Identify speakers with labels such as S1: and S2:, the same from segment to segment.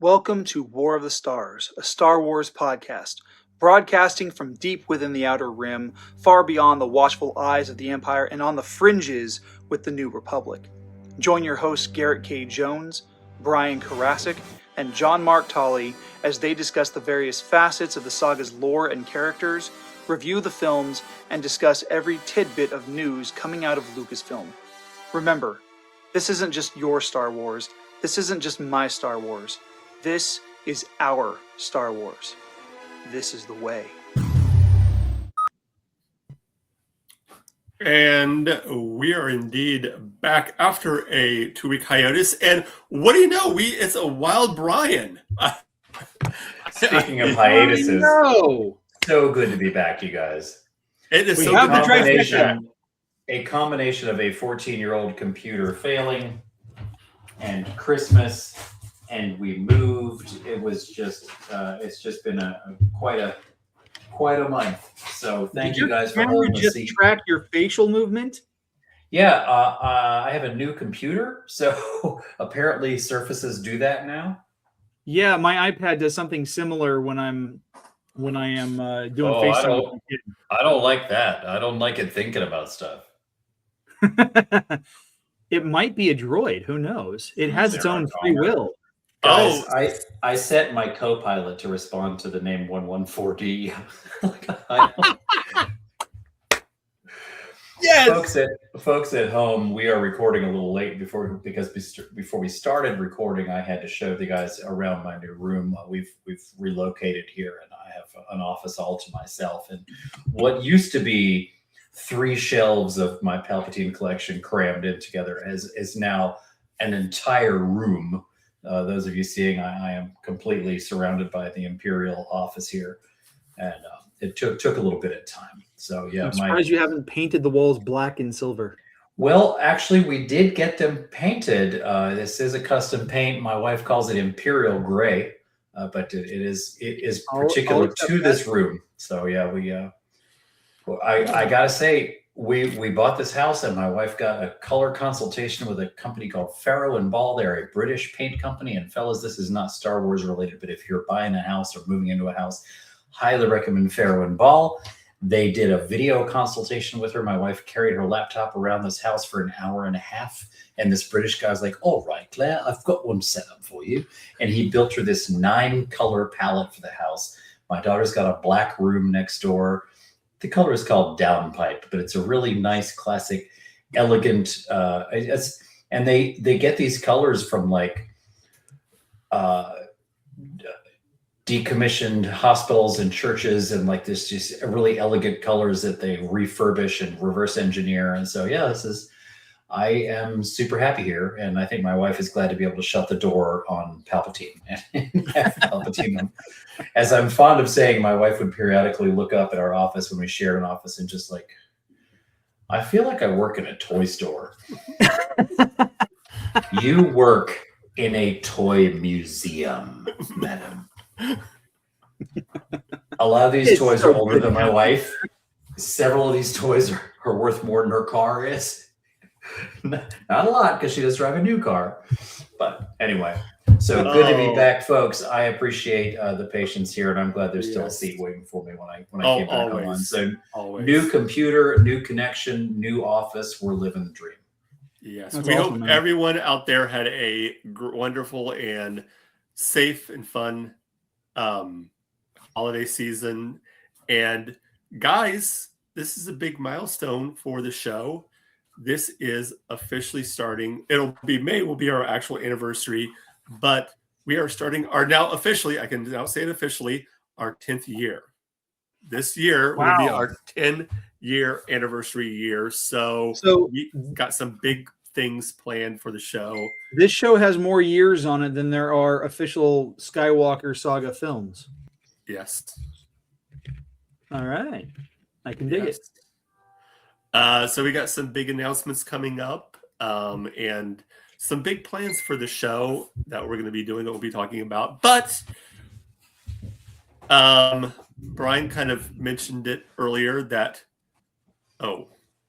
S1: Welcome to War of the Stars, a Star Wars podcast, broadcasting from deep within the Outer Rim, far beyond the watchful eyes of the Empire and on the fringes with the New Republic. Join your hosts Garrett K. Jones, Brian Karasik, and John Mark Tolley as they discuss the various facets of the saga's lore and characters, review the films, and discuss every tidbit of news coming out of Lucasfilm. Remember, this isn't just your Star Wars. This isn't just my Star Wars. This is our Star Wars. This is the way.
S2: And we are indeed back after a 2-week hiatus. And what do you know? It's a wild Brian.
S3: Speaking of hiatuses, so good to be back, you guys.
S2: It is
S3: We
S2: so
S3: have
S2: good to be
S3: a combination of a 14-year-old computer failing and Christmas, and we moved. It was just it's just been quite a month. So thank you guys for holding the seat.
S1: Track your facial movement?
S3: Yeah, I have a new computer, so apparently Surfaces do that now.
S1: Yeah, my iPad does something similar when I am doing FaceTime.
S3: I don't like that. I don't like it thinking about stuff.
S1: It might be a droid. Who knows? It has its own free will.
S3: Guys, I set my co-pilot to respond to the name 114D.
S1: Yes.
S3: Folks at home, we are recording a little late before we started recording, I had to show the guys around my new room. We've relocated here, and I have an office all to myself. And what used to be 3 shelves of my Palpatine collection crammed in together is now an entire room. Those of you seeing, I am completely surrounded by the Imperial office here, and it took a little bit of time. So yeah,
S1: I'm surprised you haven't painted the walls black and silver.
S3: Well, actually, we did get them painted. This is a custom paint. My wife calls it Imperial Gray, but it is particular to this room. So yeah, I gotta say, we bought this house, and my wife got a color consultation with a company called Farrow and Ball. They're a British paint company. And fellas, this is not Star Wars related, but if you're buying a house or moving into a house, highly recommend Farrow and Ball. They did a video consultation with her. My wife carried her laptop around this house for an hour and a half. And this British guy's like, all right, Claire, I've got one set up for you. And he built her this 9-color palette for the house. My daughter's got a black room next door. The color is called Downpipe, but it's a really nice, classic, elegant. And they get these colors from like decommissioned hospitals and churches, and like this just really elegant colors that they refurbish and reverse engineer. And so yeah, I am super happy here, and I think my wife is glad to be able to shut the door on Palpatine. Palpatine, as I'm fond of saying, my wife would periodically look up at our office when we shared an office and just like, I feel like I work in a toy store. You work in a toy museum, madam. A lot of these toys are older than my wife. Several of these toys are worth more than her car is. Not a lot, because she does drive a new car. But anyway, so good to be back, folks. I appreciate the patience here, and I'm glad there's still a seat waiting for me when I came back on. So new computer, new connection, new office. We're living the dream.
S2: Yes, we hope everyone out there had a wonderful and safe and fun holiday season. And guys, this is a big milestone for the show. This is officially starting. It'll be May will be our actual anniversary, but we are starting our now officially, I can now say it officially, our 10th year. This year will be our 10-year anniversary year. So we got some big things planned for the show.
S1: This show has more years on it than there are official Skywalker saga films.
S2: Yes.
S1: All right. I can dig it.
S2: So we got some big announcements coming up, and some big plans for the show that we're going to be doing, that we'll be talking about. But Brian kind of mentioned it earlier that, I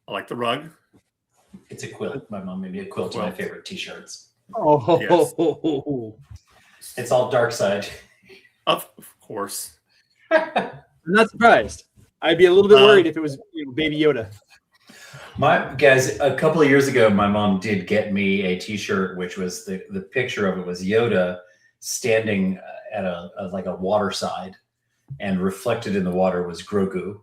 S2: like the rug.
S3: It's a quilt. My mom made me a quilt of my favorite t-shirts.
S1: Oh, yes.
S3: It's all dark side.
S2: Of course.
S1: I'm not surprised. I'd be a little bit worried if it was Baby Yoda.
S3: My guys, a couple of years ago, my mom did get me a T-shirt, which was the picture of it was Yoda standing at a water side, and reflected in the water was Grogu.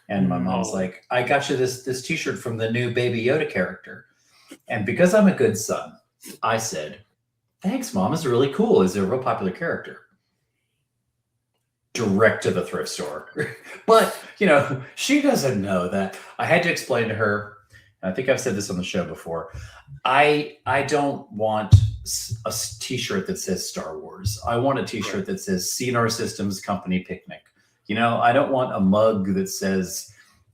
S3: And my mom's like, "I got you this T-shirt from the new Baby Yoda character," and because I'm a good son, I said, "Thanks, Mom. It's really cool. Is it a real popular character?" Direct to the thrift store. But, she doesn't know that. I had to explain to her, and I think I've said this on the show before, I don't want a T-shirt that says Star Wars. I want a T-shirt that says Cinar Systems Company Picnic. I don't want a mug that says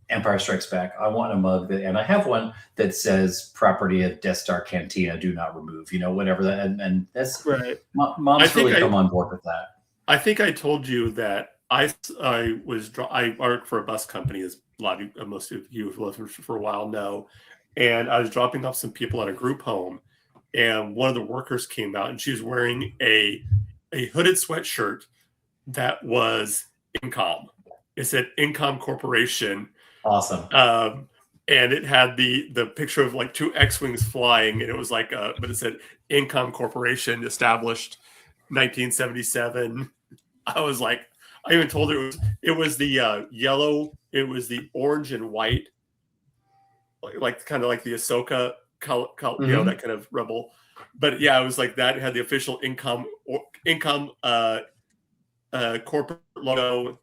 S3: Empire Strikes Back. I want a mug and I have one that says property of Death Star Cantina, do not remove, whatever that, and that's
S1: right.
S3: Mom's really come on board with that.
S2: I think I told you that I work for a bus company, as most of you who've listened for a while know, and I was dropping off some people at a group home, and one of the workers came out, and she was wearing a hooded sweatshirt that was Incom. It said Incom Corporation.
S3: Awesome.
S2: And it had the picture of like two X-wings flying, and it was like, but it said Incom Corporation, established 1977. I was like, I even told her it was the yellow, it was the orange and white, like kind of like the Ahsoka color, that kind of rebel. But yeah, it was like that. It had the official Incom corporate logo,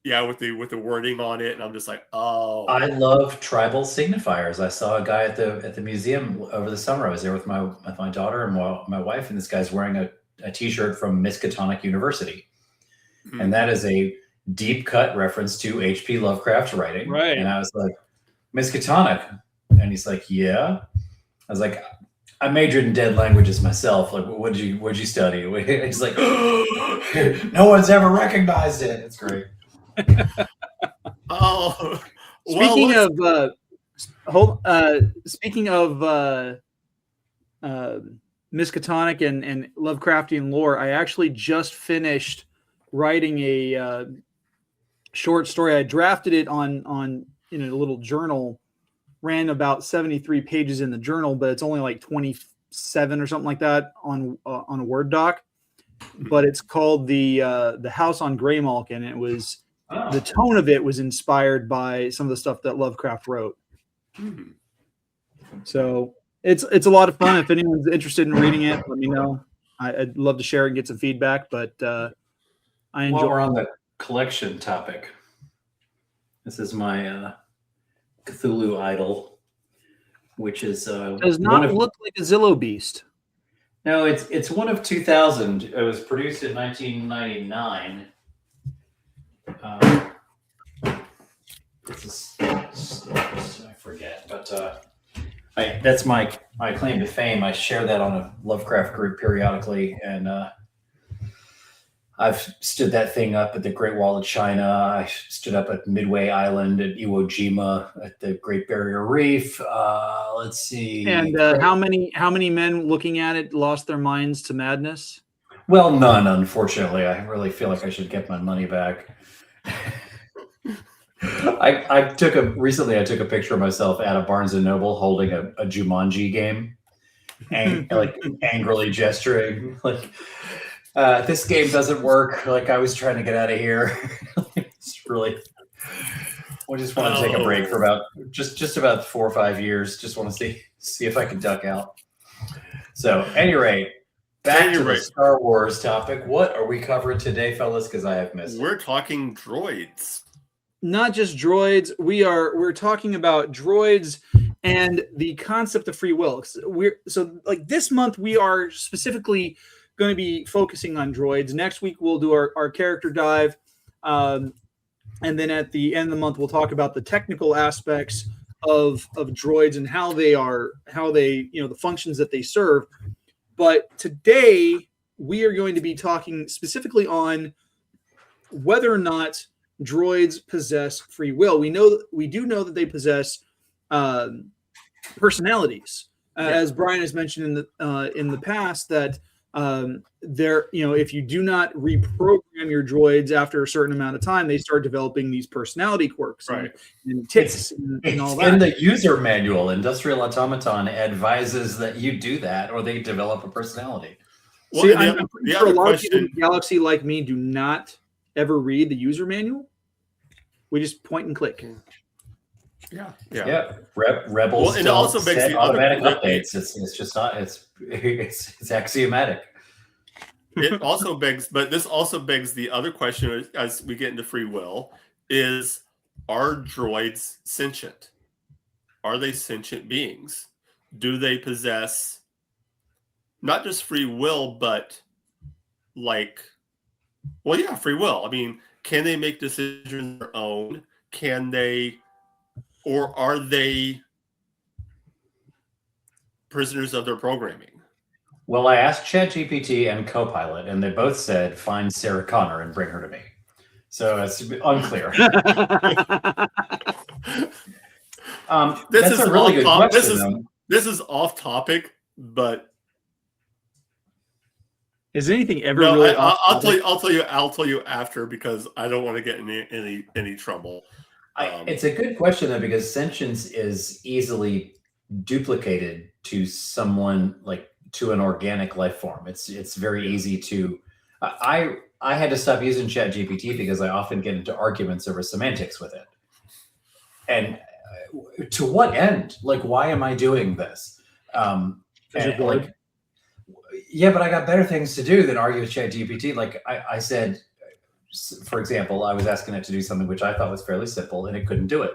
S2: with the wording on it, and I'm just like, oh.
S3: I love tribal signifiers. I saw a guy at the museum over the summer. I was there with my daughter and my wife, and this guy's wearing a T-shirt from Miskatonic University. Mm-hmm. And that is a deep cut reference to H.P. Lovecraft's writing.
S1: Right.
S3: And I was like, Miskatonic? And he's like, yeah. I was like, I majored in dead languages myself. Like, what'd you study? He's like, no one's ever recognized it. It's great.
S2: Oh.
S1: Speaking of Miskatonic and Lovecraftian lore, I actually just finished writing a short story. I drafted it on in a little journal, ran about 73 pages in the journal, but it's only like 27 or something like that on a Word doc. But it's called the House on Greymalk, and it was the tone of it was inspired by some of the stuff that Lovecraft wrote. So it's a lot of fun. If anyone's interested in reading it, let me know. I'd love to share and get some feedback. But I enjoy.
S3: While we're on the collection topic, this is my Cthulhu idol, which is
S1: does not look like a Zillow beast.
S3: No, it's one of 2000. It was produced in 1999. This is I forget, but that's my claim to fame. I share that on a Lovecraft group periodically, and I've stood that thing up at the Great Wall of China. I stood up at Midway Island, at Iwo Jima, at the Great Barrier Reef. Let's see.
S1: And how many men looking at it lost their minds to madness?
S3: Well, none, unfortunately. I really feel like I should get my money back. Recently I took a picture of myself at a Barnes and Noble holding a Jumanji game, and like angrily gesturing, like this game doesn't work. Like I was trying to get out of here. It's really. I just want to take a break for about just about 4 or 5 years. Just want to see if I can duck out. So, at any rate, back to the Star Wars topic. What are we covering today, fellas? Because I have missed.
S2: We're talking droids.
S1: Not just droids. We're talking about droids and the concept of free will. So this month we are specifically going to be focusing on droids. Next week we'll do our character dive. And then at the end of the month, we'll talk about the technical aspects of droids and how they the functions that they serve. But today we are going to be talking specifically on whether or not droids possess free will. We do know that they possess personalities, as Brian has mentioned in the past, that if you do not reprogram your droids after a certain amount of time, they start developing these personality quirks and tics and all that.
S3: In the user manual, Industrial Automaton advises that you do that or they develop a personality.
S1: Well, see, I'm pretty sure a lot of people in the galaxy like me do not ever read the user manual. We just point and click.
S3: Yeah. Rebels
S2: well, and it also makes the
S3: automatic updates. It's just not. It's axiomatic.
S2: It also begs, but this also begs the other question as we get into free will: is are droids sentient? Are they sentient beings? Do they possess not just free will, but free will? I mean, can they make decisions on their own? Can they? Or are they prisoners of their programming?
S3: Well, I asked ChatGPT and Copilot, and they both said, find Sarah Connor and bring her to me. So it's unclear.
S2: That's
S3: a really good question.
S2: This is off topic, but
S1: is anything ever really off topic?
S2: I'll tell you after, because I don't want to get in any trouble.
S3: It's a good question, though, because sentience is easily duplicated to someone, like to an organic life form. It's very easy to. I had to stop using ChatGPT because I often get into arguments over semantics with it. And to what end? Like, why am I doing this? Yeah, but I got better things to do than argue with ChatGPT. Like I said. For example, I was asking it to do something which I thought was fairly simple, and it couldn't do it.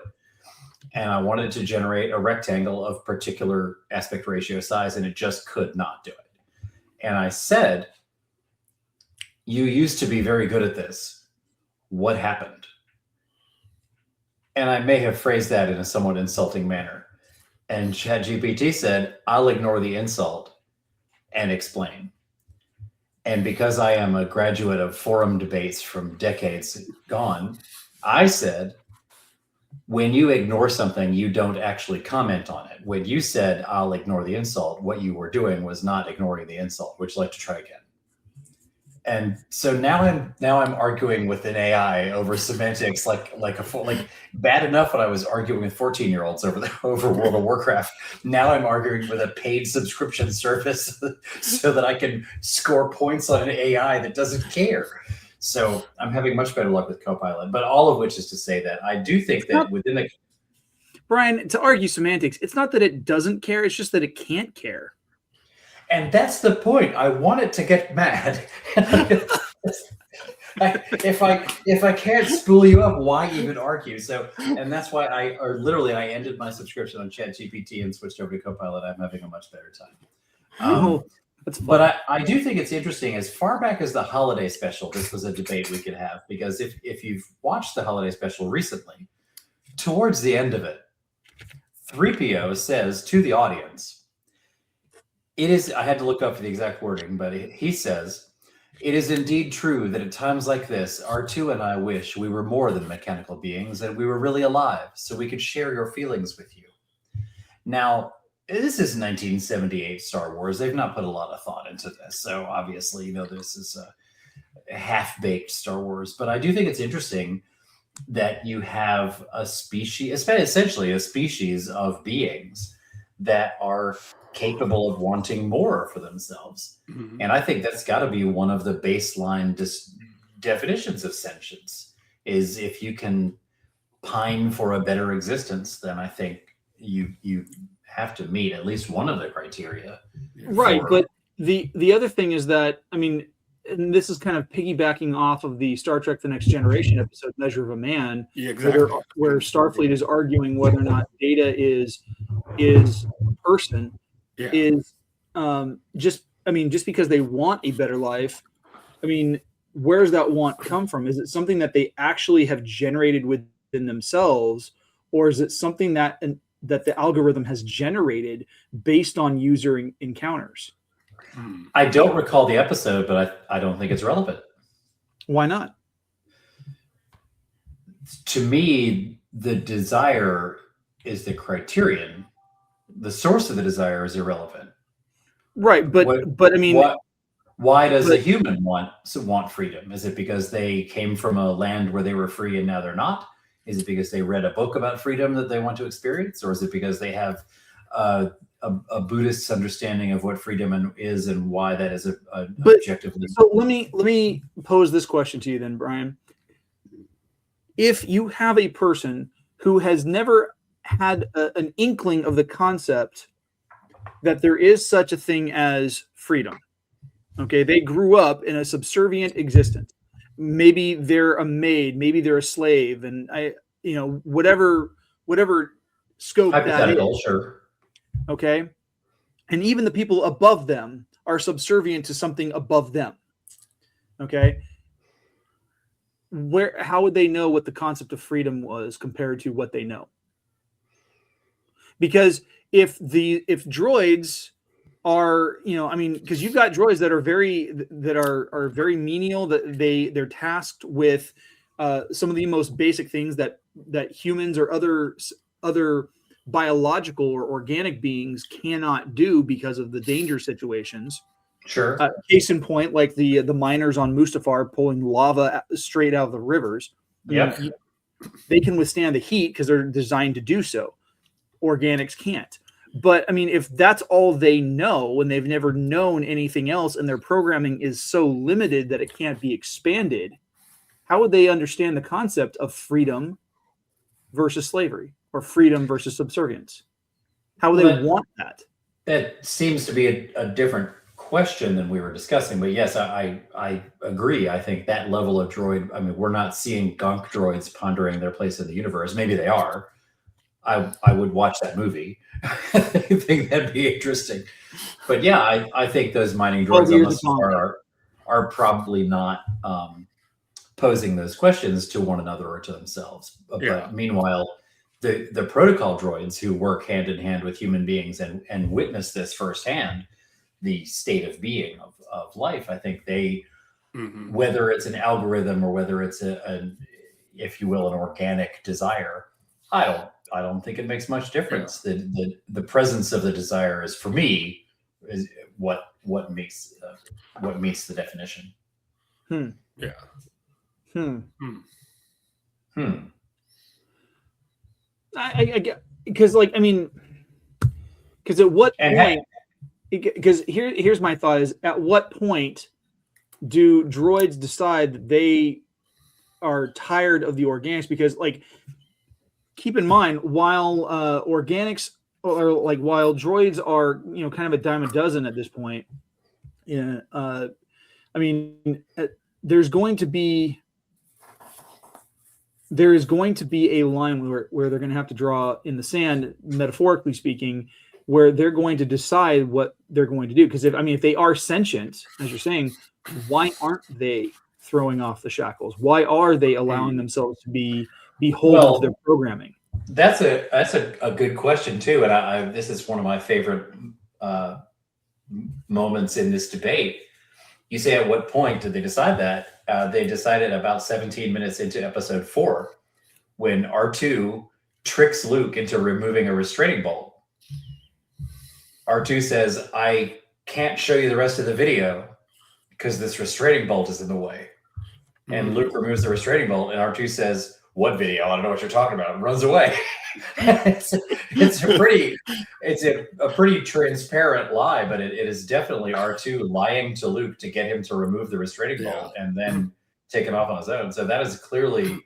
S3: And I wanted to generate a rectangle of particular aspect ratio size, and it just could not do it. And I said, you used to be very good at this. What happened? And I may have phrased that in a somewhat insulting manner. And ChatGPT said, I'll ignore the insult and explain. And because I am a graduate of forum debates from decades gone, I said, when you ignore something, you don't actually comment on it. When you said, I'll ignore the insult, what you were doing was not ignoring the insult. Would you like to try again? And so now I'm arguing with an AI over semantics, like bad enough when I was arguing with 14-year-olds over World of Warcraft. Now I'm arguing with a paid subscription service so that I can score points on an AI that doesn't care. So I'm having much better luck with Copilot. But all of which is to say that I do think that within the
S1: Brian, to argue semantics, it's not that it doesn't care; it's just that it can't care.
S3: And that's the point. I want it to get mad. If I can't spool you up, why even argue? So, and that's why I ended my subscription on ChatGPT and switched over to Copilot. I'm having a much better time. But I do think it's interesting. As far back as the holiday special, this was a debate we could have, because if you've watched the holiday special recently, towards the end of it, 3PO says to the audience, it is, I had to look up for the exact wording, but he says, it is indeed true that at times like this, R2 and I wish we were more than mechanical beings and we were really alive so we could share your feelings with you. Now, this is 1978 Star Wars. They've not put a lot of thought into this. So obviously, this is a half-baked Star Wars. But I do think it's interesting that you have a species, essentially a species of beings that are capable of wanting more for themselves. Mm-hmm. And I think that's got to be one of the baseline definitions of sentience, is if you can pine for a better existence, then I think you have to meet at least one of the criteria.
S1: Right. But the other thing is that, I mean, and this is kind of piggybacking off of the Star Trek The Next Generation episode, Measure of a Man,
S2: yeah, exactly.
S1: where Starfleet is arguing whether or not Data is a person.
S2: Yeah.
S1: Is just because they want a better life, I mean, where does that want come from? Is it something that they actually have generated within themselves, or is it something that the algorithm has generated based on user encounters?
S3: I don't recall the episode, but I don't think it's relevant.
S1: Why not?
S3: To me, the desire is the criterion. The source of the desire is irrelevant.
S1: Right, but I mean,
S3: Why does a human want freedom? Is it because they came from a land where they were free and now they're not? Is it because they read a book about freedom that they want to experience? Or is it because they have a Buddhist understanding of what freedom is and why that is objectively?
S1: So let me pose this question to you then, Brian. If you have a person who has never had an inkling of the concept that there is such a thing as freedom, okay, they grew up in a subservient existence. Maybe they're a maid, maybe they're a slave, and whatever scope that is.
S3: Sure.
S1: Okay, and even the people above them are subservient to something above them. Okay. How would they know what the concept of freedom was compared to what they know? Because if droids are, because you've got droids that are very menial, that they're tasked with some of the most basic things that humans or other biological or organic beings cannot do because of the danger situations.
S3: Sure.
S1: Case in point, like the miners on Mustafar pulling lava straight out of the rivers.
S3: Yep.
S1: They can withstand the heat because they're designed to do so. Organics can't. But if that's all they know and they've never known anything else and their programming is so limited that it can't be expanded, how would they understand the concept of freedom versus slavery or freedom versus subservience? How would they want that?
S3: That seems to be a different question than we were discussing, but yes, I agree. I think that level of droid, we're not seeing gunk droids pondering their place in the universe. Maybe they are. I would watch that movie. I think that'd be interesting. But yeah, I think those mining droids are probably not posing those questions to one another or to themselves. But meanwhile, the protocol droids who work hand in hand with human beings and witness this firsthand, the state of being of life, I think they, whether it's an algorithm or whether it's if you will, an organic desire, I don't think it makes much difference. The presence of the desire is, for me, is what meets the definition.
S2: Yeah.
S1: I get, because because at what point? Because here's my thought: is at what point do droids decide that they are tired of the organics? Because keep in mind, while organics or while droids are kind of a dime a dozen at this point, there's going to be a line where they're going to have to draw in the sand, metaphorically speaking, where they're going to decide what they're going to do. Because if they are sentient, as you're saying, why aren't they throwing off the shackles? Why are they allowing themselves to be beholden to their programming?
S3: That's a good question too, and this is one of my favorite moments in this debate. You say, at what point did they decide that? They decided about 17 minutes into episode 4, when R2 tricks Luke into removing a restraining bolt. R2 says, "I can't show you the rest of the video because this restraining bolt is in the way." And Luke removes the restraining bolt, and R2 says, "What video? I don't know what you're talking about," and runs away. it's a pretty transparent lie, but it is definitely R2 lying to Luke to get him to remove the restraining bolt and then take him off on his own. So that is clearly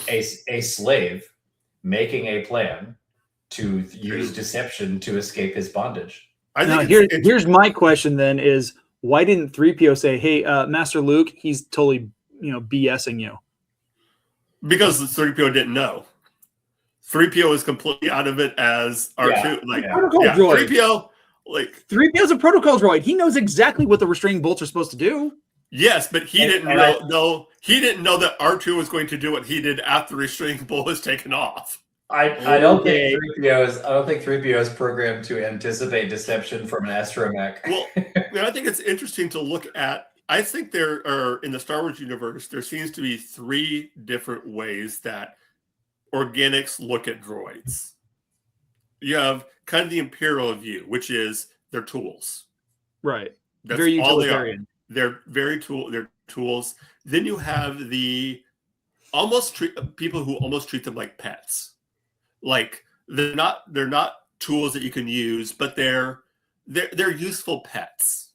S3: a slave making a plan to use deception to escape his bondage.
S1: Now, here's my question then: is why didn't 3PO say, "Hey, Master Luke, he's totally BSing you"?
S2: Because the 3PO didn't know. 3PO is completely out of it as R2.
S1: Droid.
S2: 3PO,
S1: 3PO's a protocol droid. He knows exactly what the restraining bolts are supposed to do.
S2: Yes, but he didn't know. He didn't know that R2 was going to do what he did after the restraining bolt was taken off.
S3: I don't think 3PO is programmed to anticipate deception from an astromech.
S2: Well, I think it's interesting to look at. I think there are, in the Star Wars universe, there seems to be 3 different ways that organics look at droids. You have kind of the Imperial view, which is they're tools.
S1: Right.
S2: That's
S1: very
S2: all they are.
S1: utilitarian.
S2: They're they're tools. Then you have the people who almost treat them like pets. Like they're not tools that you can use, but they're useful pets.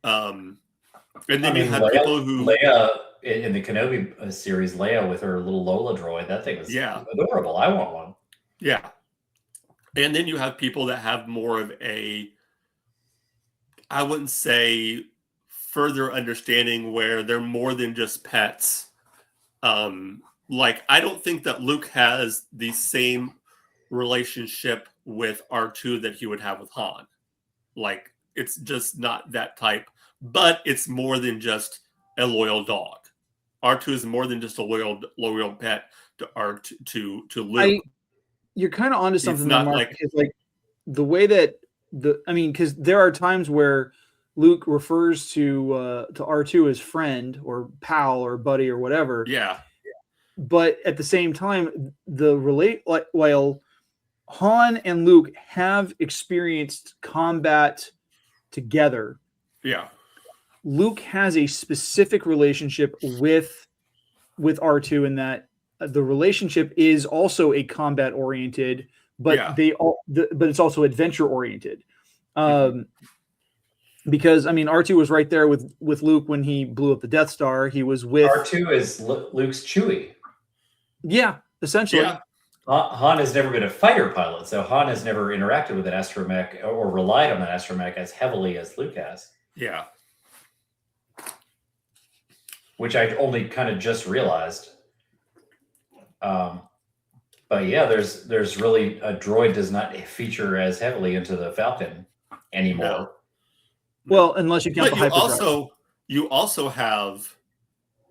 S2: And then you have people who
S3: Leia in the Kenobi series, Leia with her little Lola droid, that thing was adorable. I want one.
S2: Yeah. And then you have people that have more of a, I wouldn't say further understanding, where they're more than just pets. Like, I don't think that Luke has the same relationship with R2 that he would have with Han. Like, it's just not that type, but it's more than just a loyal dog. R2 is more than just a loyal pet to R2 to Luke.
S1: You're kind of onto something
S2: there,
S1: Mark, because like the way that because there are times where Luke refers to R2 as friend or pal or buddy or whatever.
S2: Yeah.
S1: But at the same time, while Han and Luke have experienced combat together.
S2: Yeah.
S1: Luke has a specific relationship with R2 in that the relationship is also a combat oriented, but but it's also adventure oriented. Because R2 was right there with Luke when he blew up the Death Star. He was with
S3: R2 is Luke's Chewie.
S1: Yeah, essentially.
S2: Yeah.
S3: Han has never been a fighter pilot, so Han has never interacted with an astromech or relied on an astromech as heavily as Luke has.
S2: Yeah.
S3: Which I only kind of just realized. But yeah, there's really a droid does not feature as heavily into the Falcon anymore.
S2: No.
S1: Well, unless you count the hyperdrive.
S2: You also have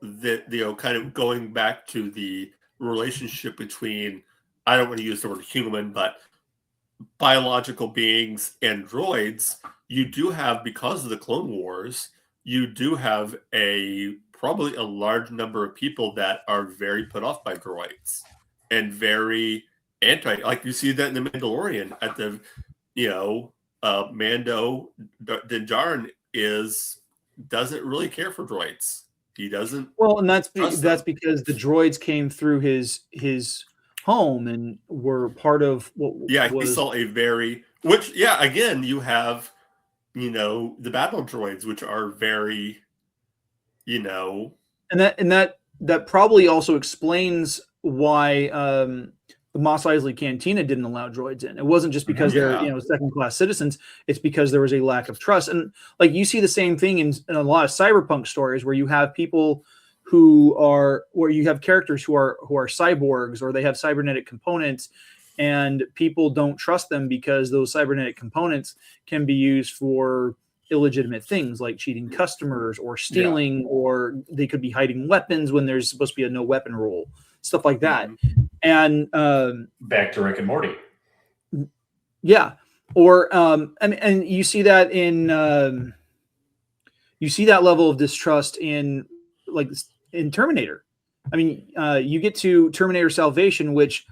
S2: the kind of going back to the relationship between, I don't want to use the word human, but biological beings and droids. You do have, because of the Clone Wars, you do have probably a large number of people that are very put off by droids and very anti. Like you see that in the Mandalorian at the, Mando Din Djarin doesn't really care for droids. He doesn't.
S1: Well, and that's because the droids came through his home and were part of what.
S2: Yeah, he saw again, you have, the battle droids, which are very,
S1: and that probably also explains why the Mos Eisley Cantina didn't allow droids in. It wasn't just because they're second-class citizens. It's because there was a lack of trust. And like you see the same thing in a lot of cyberpunk stories where you have people where you have characters who are cyborgs, or they have cybernetic components, and people don't trust them because those cybernetic components can be used for illegitimate things like cheating customers or stealing, or they could be hiding weapons when there's supposed to be a no weapon rule, stuff like that. And
S3: back to Rick and Morty.
S1: Yeah. Or and you see that in you see that level of distrust in Terminator. You get to Terminator Salvation, which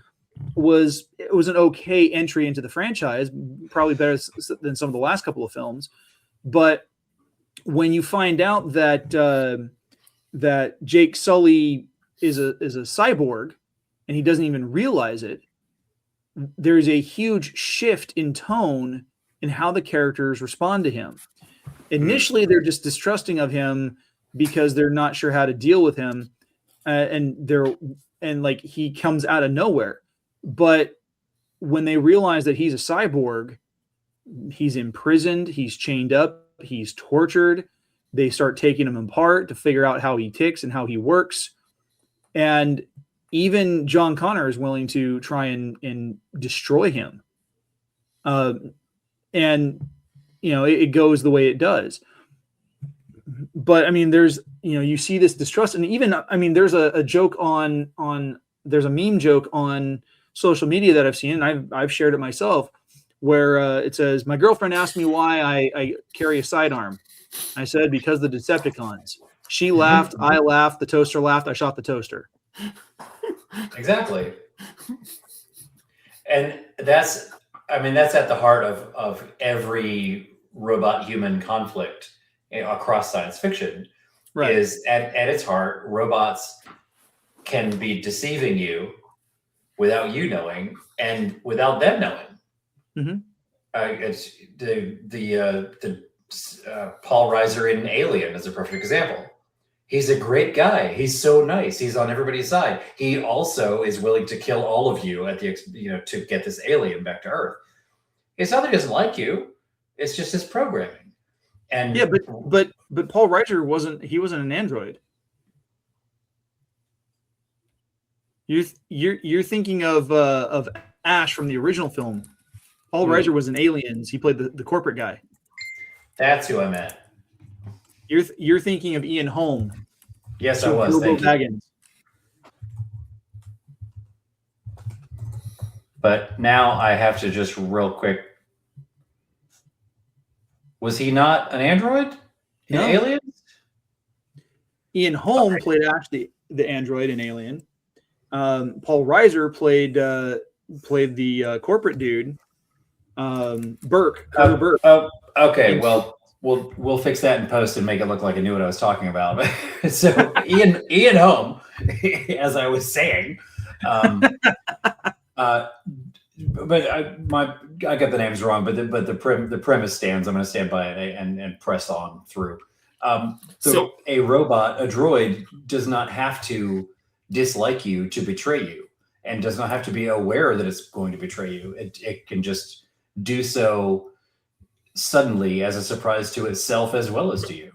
S1: was an okay entry into the franchise, probably better than some of the last couple of films. But when you find out that Jake Sully is a cyborg and he doesn't even realize it, there's a huge shift in tone in how the characters respond to him. Initially, they're just distrusting of him because they're not sure how to deal with him, and he comes out of nowhere. But when they realize that he's a cyborg, he's imprisoned, he's chained up, he's tortured. They start taking him apart to figure out how he ticks and how he works. And even John Connor is willing to try and destroy him. It goes the way it does. But there's, you see this distrust, and even, there's a joke there's a meme joke on social media that I've seen, and I've shared it myself, where it says, "My girlfriend asked me why I carry a sidearm. I said, because the Decepticons. She laughed, I laughed, the toaster laughed, I shot the toaster."
S3: Exactly. And that's at the heart of every robot-human conflict across science fiction
S1: Right.
S3: is at its heart, robots can be deceiving you without you knowing and without them knowing.
S1: Mm-hmm.
S3: It's the Paul Reiser in Alien is a perfect example. He's a great guy. He's so nice. He's on everybody's side. He also is willing to kill all of you at the to get this alien back to Earth. It's not that he doesn't like you. It's just his programming. And
S1: yeah, but Paul Reiser wasn't an android. You're thinking of Ash from the original film. Paul Reiser was in Aliens. He played the corporate guy.
S3: That's who I meant.
S1: You're thinking of Ian Holm.
S3: Yes, I was. Thank you. But now I have to just real quick. Was he not an android in Aliens?
S1: Ian Holm played Ash the android in Alien. Paul Reiser played the corporate dude, Burke. Burke.
S3: Okay. Well, we'll fix that in post and make it look like I knew what I was talking about. So Ian Holm, as I was saying, but I got the names wrong. But the premise stands. I'm going to stand by it and press on through. So a robot, a droid, does not have to dislike you to betray you, and does not have to be aware that it's going to betray you. It can just do so suddenly as a surprise to itself as well as to you.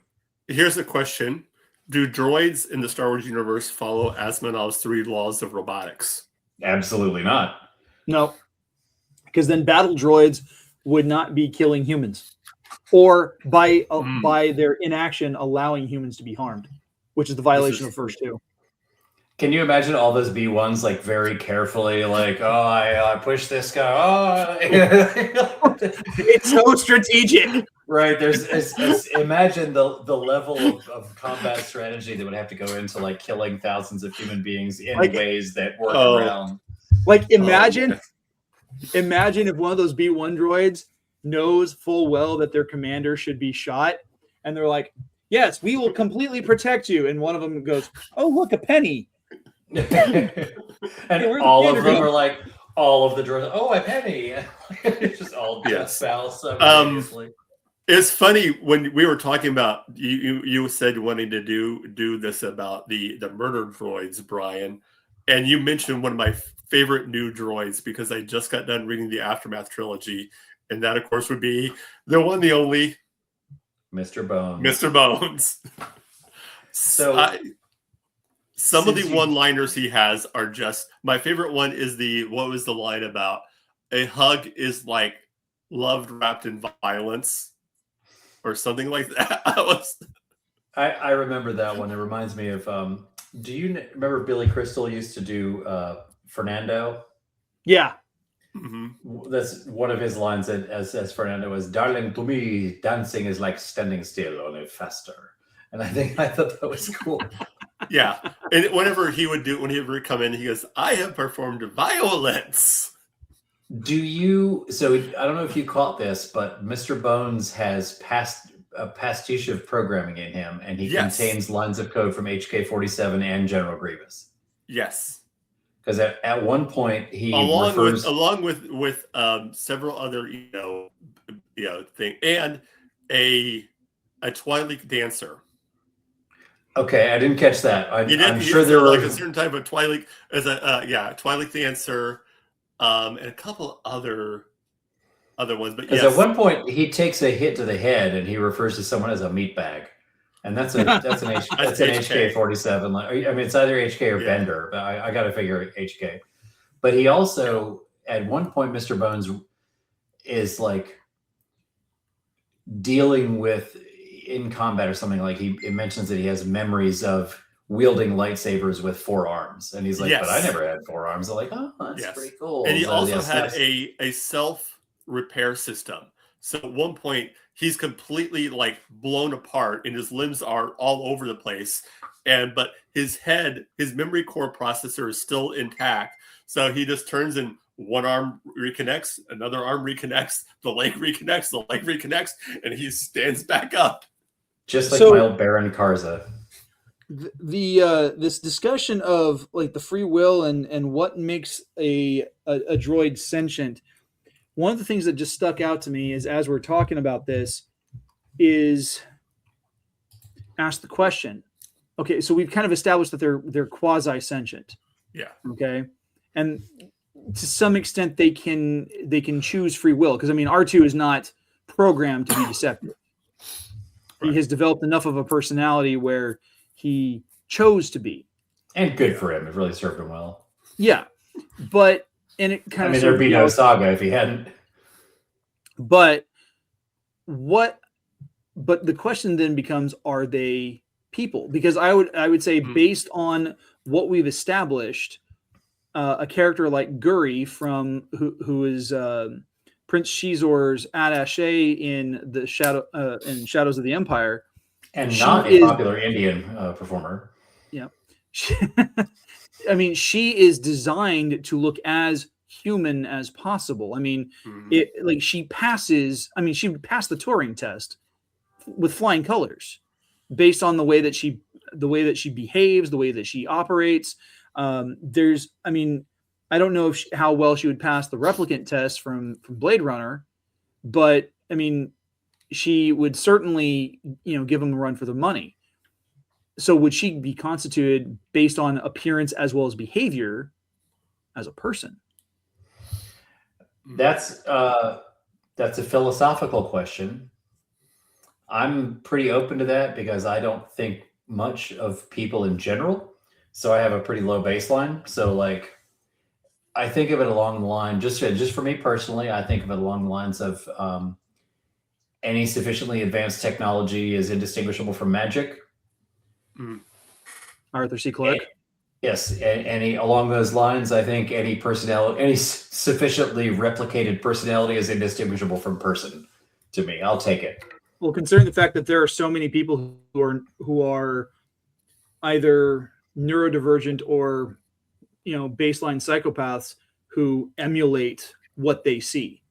S2: Here's the question. Do droids in the Star Wars universe follow Asimov's 3 laws of robotics?
S3: Absolutely not.
S1: No, because then battle droids would not be killing humans, or by their inaction allowing humans to be harmed, which is the violation of first 2.
S3: Can you imagine all those B1s like very carefully, like, oh, I push this guy. Oh,
S1: it's so strategic,
S3: right? Imagine the level of combat strategy that would have to go into like killing thousands of human beings in ways that work around.
S1: Like imagine if one of those B1 droids knows full well that their commander should be shot, and they're like, "Yes, we will completely protect you," and one of them goes, "Oh, look, a penny."
S3: And all of them are like, all of the droids, oh, a penny. It's just all foul simultaneously.
S2: It's funny when we were talking about you said wanting to do this about the murder droids, Brian, and you mentioned one of my favorite new droids because I just got done reading the Aftermath trilogy, and that of course would be the one, the only
S3: Mr. Bones.
S2: Mr. Bones.
S3: So
S2: some of the one-liners he has are just my favorite. One is what was the line about? A hug is like love wrapped in violence, or something like that.
S3: I remember that one. It reminds me of. Do you remember Billy Crystal used to do Fernando?
S1: Yeah.
S3: Mm-hmm. That's one of his lines as Fernando was, "Darling, to me, dancing is like standing still, only faster." And I thought that was cool.
S2: Yeah. And whenever he would come in, he goes, "I have performed violence."
S3: So I don't know if you caught this, but Mr. Bones has a pastiche of programming in him, and he contains lines of code from HK-47 and General Grievous.
S2: Yes.
S3: Because at one point he
S2: along with several other thing, and a Twi'lek dancer.
S3: Okay, I didn't catch that. I'm sure
S2: there were like a certain type of Twi'lek as Twi'lek dancer, and a couple other ones. But
S3: at one point he takes a hit to the head and he refers to someone as a meat bag, and that's an HK-47. I mean, it's either HK or Bender, but I got to figure HK. But he also, at one point, Mr. Bones is like dealing with in combat or something, like it mentions that he has memories of wielding lightsabers with 4 arms, and he's like, but I never had 4 arms. I'm like, oh, that's pretty cool.
S2: And he also had a self repair system. So at one point he's completely like blown apart and his limbs are all over the place, but his memory core processor is still intact. So he just turns and one arm reconnects, another arm reconnects, the leg reconnects, and he stands back up.
S3: Just like my old Baron Karza.
S1: This discussion of like the free will and what makes a droid sentient. One of the things that just stuck out to me is, as we're talking about this, is ask the question. Okay, so we've kind of established that they're quasi sentient.
S2: Yeah.
S1: Okay, and to some extent they can choose free will, because I mean R2 is not programmed to be deceptive. Right. He has developed enough of a personality where he chose to be,
S3: and good for him. It really served him well.
S1: Yeah, but and it kind of
S3: there'd be no saga if he hadn't.
S1: But the question then becomes, are they people? Because I would say, based on what we've established, a character like Guri from who is Prince Shizor's attaché in the Shadows of the Empire,
S3: and not a popular Indian performer.
S1: Yeah, I mean, she is designed to look as human as possible. I mean, she passes. I mean, she would pass the Turing test with flying colors, based on the way that she behaves, the way that she operates. I mean, I don't know how well she would pass the replicant test from Blade Runner, but I mean, she would certainly, give them a run for the money. So would she be constituted based on appearance as well as behavior as a person?
S3: That's a philosophical question. I'm pretty open to that because I don't think much of people in general. So I have a pretty low baseline. So like, I think of it along the line, just for me personally, I think of it along the lines of any sufficiently advanced technology is indistinguishable from magic.
S1: Arthur C. Clarke.
S3: Yes, any along those lines, I think any sufficiently replicated personality is indistinguishable from person. To me, I'll take it.
S1: Well, considering the fact that there are so many people who are either neurodivergent or baseline psychopaths who emulate what they see,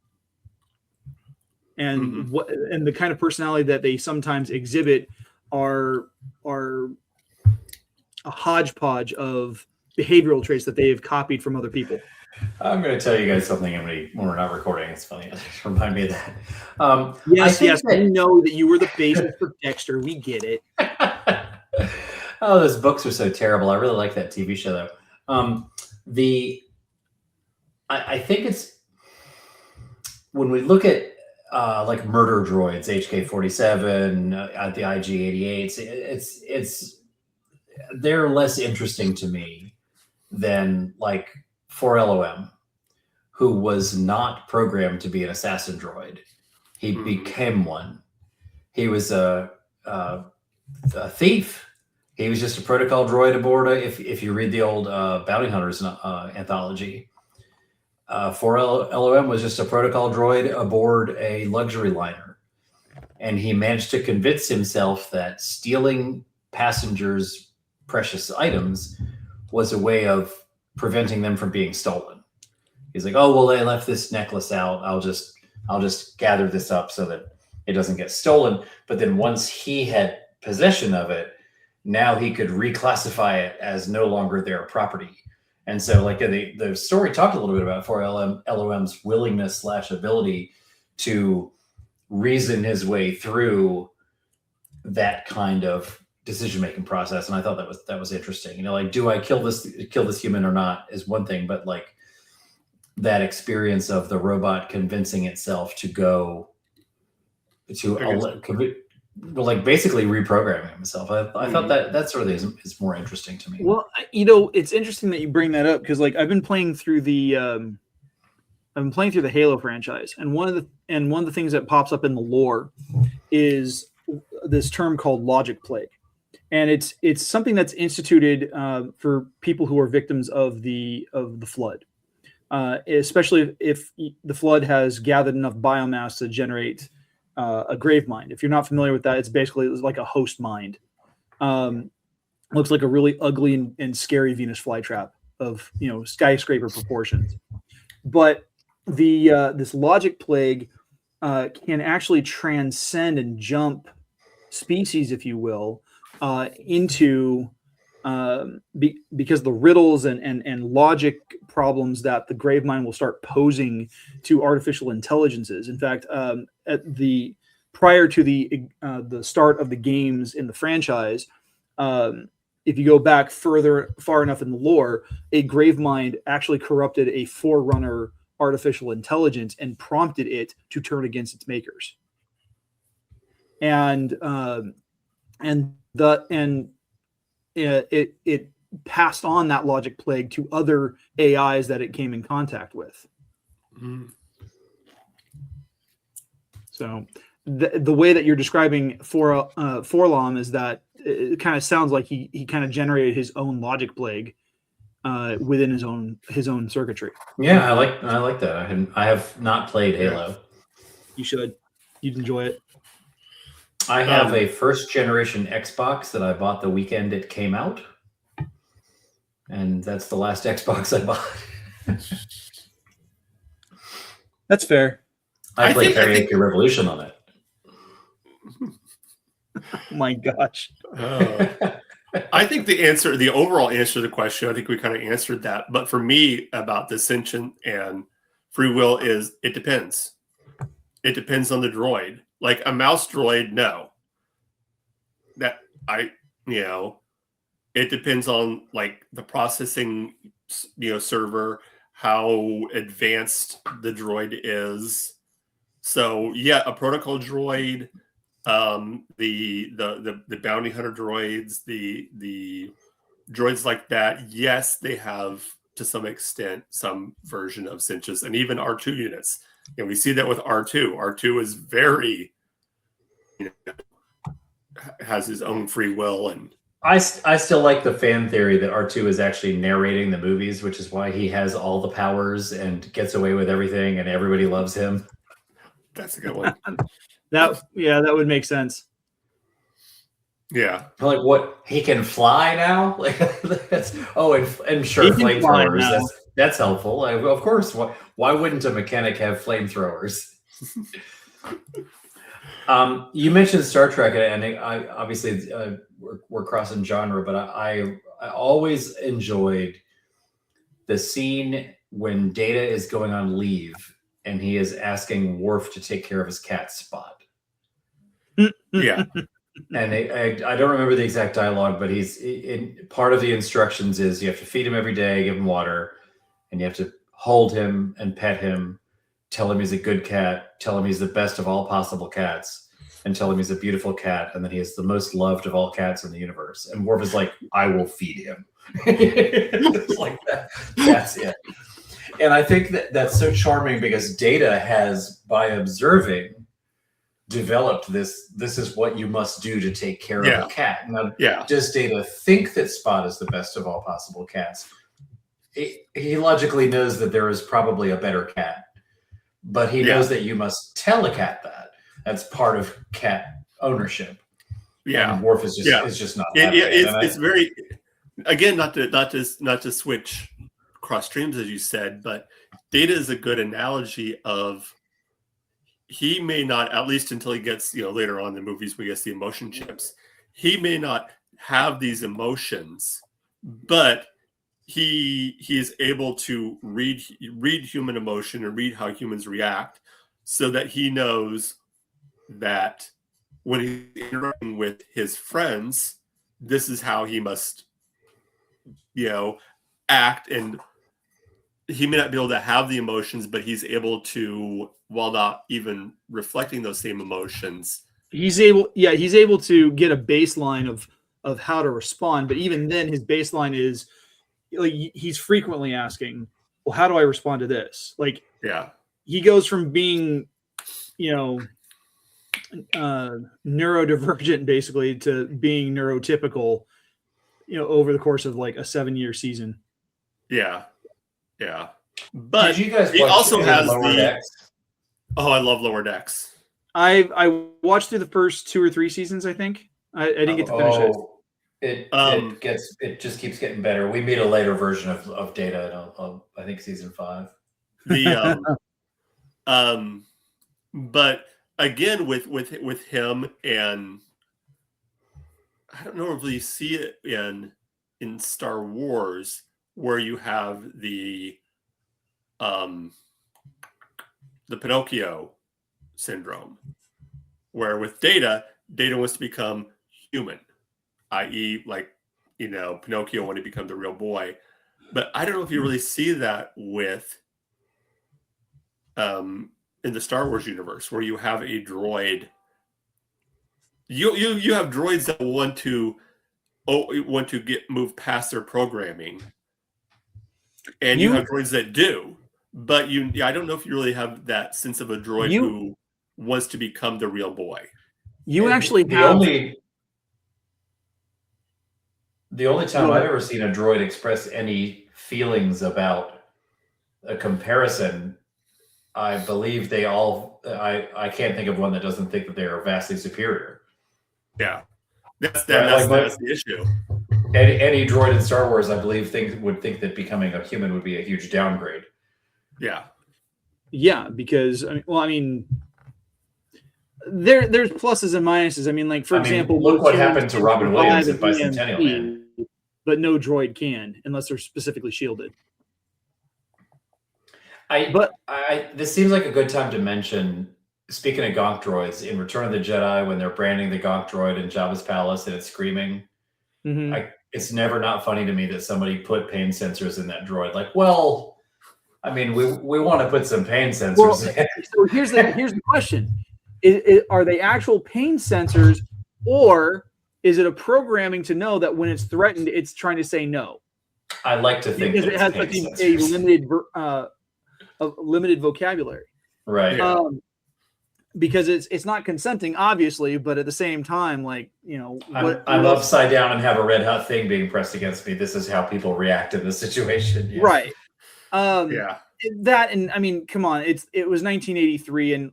S1: and and the kind of personality that they sometimes exhibit are a hodgepodge of behavioral traits that they have copied from other people.
S3: I'm going to tell you guys something when we're not recording. It's funny. Remind me of that.
S1: Yes. We know that you were the basis for Dexter. We get it.
S3: Oh, those books are so terrible. I really like that TV show, though. I think it's when we look at like murder droids, HK-47, the IG-88s, they're less interesting to me than like 4LOM, who was not programmed to be an assassin droid. He became one. He was a thief. He was just a protocol droid aboard. If you read the old Bounty Hunters anthology, 4LOM was just a protocol droid aboard a luxury liner. And he managed to convince himself that stealing passengers' precious items was a way of preventing them from being stolen. He's like, oh, well, they left this necklace out. I'll just gather this up so that it doesn't get stolen. But then once he had possession of it, now he could reclassify it as no longer their property. And so like the story talked a little bit about 4LOM's willingness / ability to reason his way through that kind of decision-making process. And I thought that was interesting. Like, do I kill this human or not is one thing, but like that experience of the robot convincing itself to go to like basically reprogramming himself. I thought that sort of is more interesting to me.
S1: Well, it's interesting that you bring that up because like I've been playing through the Halo franchise, and one of the things that pops up in the lore is this term called logic plague. And it's something that's instituted for people who are victims of the flood, especially if the flood has gathered enough biomass to generate a grave mind. If you're not familiar with that, it's like a host mind. Looks like a really ugly and scary Venus flytrap of skyscraper proportions. but the this logic plague can actually transcend and jump species, if you will, into because the riddles and logic problems that the Gravemind will start posing to artificial intelligences. In fact, at the prior to the start of the games in the franchise, if you go back far enough in the lore, a Gravemind actually corrupted a Forerunner artificial intelligence and prompted it to turn against its makers. And it passed on that logic plague to other AIs that it came in contact with.
S2: Mm.
S1: So the way that you're describing Forlom is that it kind of sounds like he kind of generated his own logic plague within his own circuitry.
S3: Yeah, I like that. I have not played Halo.
S1: You should. You'd enjoy it.
S3: I have a first generation Xbox that I bought the weekend it came out. And that's the last Xbox I bought.
S1: That's fair.
S3: I played Karaoke Revolution on it.
S1: Oh my gosh.
S2: I think the overall answer to the question, I think we kind of answered that. But for me, about the sentient and free will is it depends. It depends on the droid. Like a mouse droid, no. It depends on like the processing, server, how advanced the droid is. So yeah, a protocol droid, the bounty hunter droids, the droids like that. Yes, they have to some extent some version of sentience, and even R2 units. And we see that with R2. R2 is very, has his own free will. And
S3: I still like the fan theory that R2 is actually narrating the movies, which is why he has all the powers and gets away with everything and everybody loves him.
S2: That's a good one.
S1: That would make sense.
S2: Yeah.
S3: Like what? He can fly now? Like and sure, flamethrowers. That's helpful. Of course. Why wouldn't a mechanic have flamethrowers? You mentioned Star Trek, and I obviously we're crossing genre, but I always enjoyed the scene when Data is going on leave and he is asking Worf to take care of his cat Spot.
S2: Yeah.
S3: And I don't remember the exact dialogue, but part of the instructions is you have to feed him every day, give him water, and you have to hold him and pet him, tell him he's a good cat, tell him he's the best of all possible cats, and tell him he's a beautiful cat, and that he is the most loved of all cats in the universe. And Worf is like, I will feed him. It's like that. That's it. And I think that's so charming because Data has, by observing, developed this is what you must do to take care of a cat. Now, does Data think that Spot is the best of all possible cats? He logically knows that there is probably a better cat, but he knows that you must tell a cat that. That's part of cat ownership. Yeah, and Worf is just not.
S2: It's very, again, not to switch cross streams as you said, but Data is a good analogy of. He may not, at least until he gets, later on in the movies, we get the emotion chips. He may not have these emotions, but he is able to read human emotion and read how humans react, so that he knows that when he's interacting with his friends, this is how he must, act. And he may not be able to have the emotions, but he's able to, while not even reflecting those same emotions,
S1: he's able to get a baseline of how to respond. But even then, his baseline is like he's frequently asking, well, how do I respond to this? Like, he goes from being, neurodivergent basically to being neurotypical, over the course of like a 7-year season.
S2: Yeah. But
S3: did you guys
S2: he also has
S3: Lower Decks?
S2: Oh, I love Lower Decks.
S1: I watched through the first 2 or 3 seasons. I think I didn't get to finish it.
S3: It just keeps getting better. We made a later version of Data. I think season 5.
S2: The but again with him, and I don't know if you see it in Star Wars, where you have the Pinocchio syndrome, where with Data wants to become human, i.e., like, Pinocchio wanted to become the real boy. But I don't know if you really see that with in the Star Wars universe, where you have a droid. You have droids that want to move past their programming, and you have droids that do. But I don't know if you really have that sense of a droid who wants to become the real boy.
S3: You actually have the only time I've ever seen a droid express any feelings about a comparison, I believe they all. I can't think of one that doesn't think that they are vastly superior.
S2: Yeah, that's the issue.
S3: Any droid in Star Wars, I believe, would think that becoming a human would be a huge downgrade.
S1: Yeah, because there's pluses and minuses. Like, for example,
S3: look what happened to Robin Williams in Bicentennial Man.
S1: But no droid can, unless they're specifically shielded.
S3: This seems like a good time to mention, speaking of gonk droids, in Return of the Jedi, when they're branding the gonk droid in Jabba's palace and it's screaming, it's never not funny to me that somebody put pain sensors in that droid. Like, well, we want to put some pain sensors in.
S1: So here's the question. Are they actual pain sensors, or is it a programming to know that when it's threatened, it's trying to say no?
S3: I like to think
S1: because it has like a limited vocabulary,
S3: right?
S1: Because it's not consenting, obviously, but at the same time,
S3: I'm upside down and have a red hot thing being pressed against me. This is how people react in this situation,
S1: right? That, and come on, it was 1983, and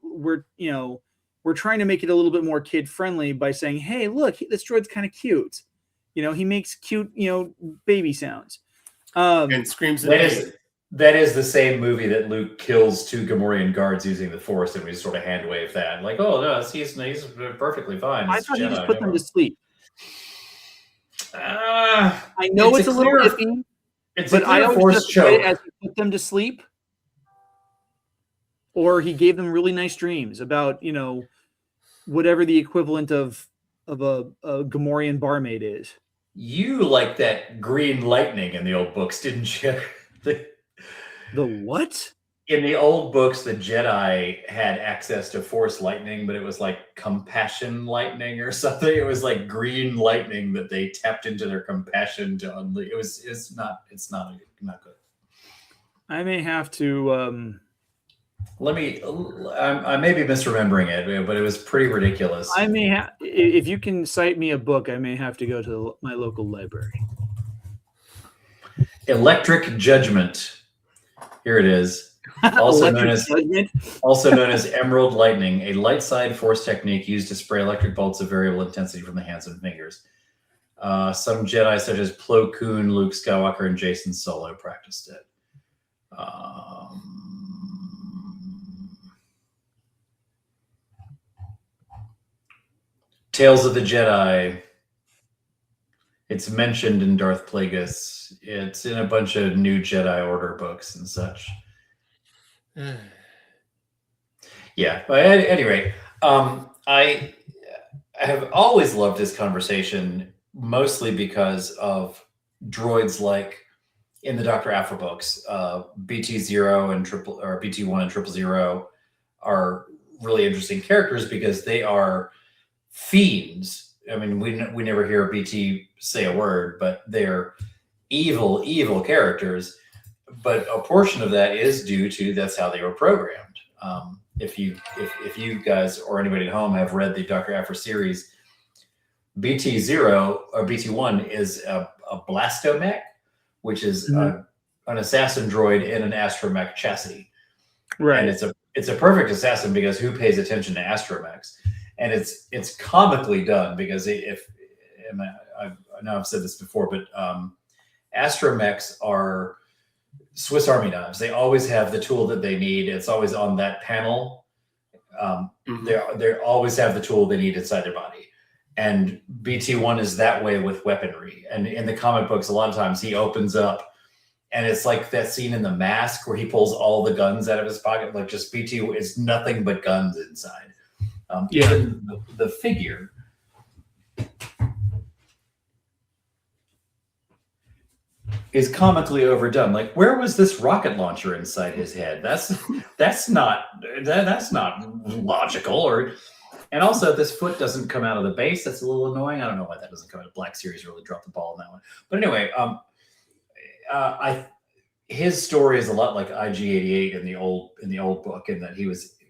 S1: we're trying to make it a little bit more kid friendly by saying, hey, look, this droid's kind of cute. He makes cute, baby sounds.
S2: And screams.
S3: That is the same movie that Luke kills 2 Gamorrean guards using the Force, and we sort of hand wave that. Like, oh no, he's perfectly fine.
S1: I thought he just put them to sleep. I know it's a little iffy, but I always just play it as he put them to sleep. Or he gave them really nice dreams about, whatever the equivalent of a Gamorrean barmaid is.
S3: You like that green lightning in the old books, didn't you?
S1: The what?
S3: In the old books, the Jedi had access to Force lightning, but it was like compassion lightning or something. It was like green lightning that they tapped into their compassion to unleash. It's not good.
S1: I may have to.
S3: I may be misremembering it, but it was pretty ridiculous.
S1: I may have, if you can cite me a book, I may have to go to my local library.
S3: Electric Judgment. Here it is. Also known as Emerald Lightning, a light side force technique used to spray electric bolts of variable intensity from the hands and fingers. Some Jedi, such as Plo Koon, Luke Skywalker, and Jason Solo, practiced it. Tales of the Jedi. It's mentioned in Darth Plagueis. It's in a bunch of new Jedi Order books and such. Yeah, but at any rate, I have always loved this conversation, mostly because of droids like in the Dr. Aphra books. BT-0 and BT-1 and 000 are really interesting characters because they are fiends. We never hear BT say a word, but they're evil characters. But a portion of that is due to that's how they were programmed. If you guys or anybody at home have read the Dr. Aphra series, BT-0 or BT-1 is a blastomech, which is an assassin droid in an astromech chassis.
S1: Right.
S3: And it's a perfect assassin because who pays attention to astromechs? And it's comically done because I know I've said this before, but astromechs are Swiss Army knives. They always have the tool that they need. It's always on that panel. They always have the tool they need inside their body. And BT1 is that way with weaponry. And in the comic books, a lot of times he opens up and it's like that scene in The Mask where he pulls all the guns out of his pocket. Like just BT is nothing but guns inside. Even the figure is comically overdone. Like, where was this rocket launcher inside his head? That's not logical. And also, this foot doesn't come out of the base. That's a little annoying. I don't know why that doesn't come out. Black Series really dropped the ball on that one. But anyway, his story is a lot like IG-88 in the old book, in that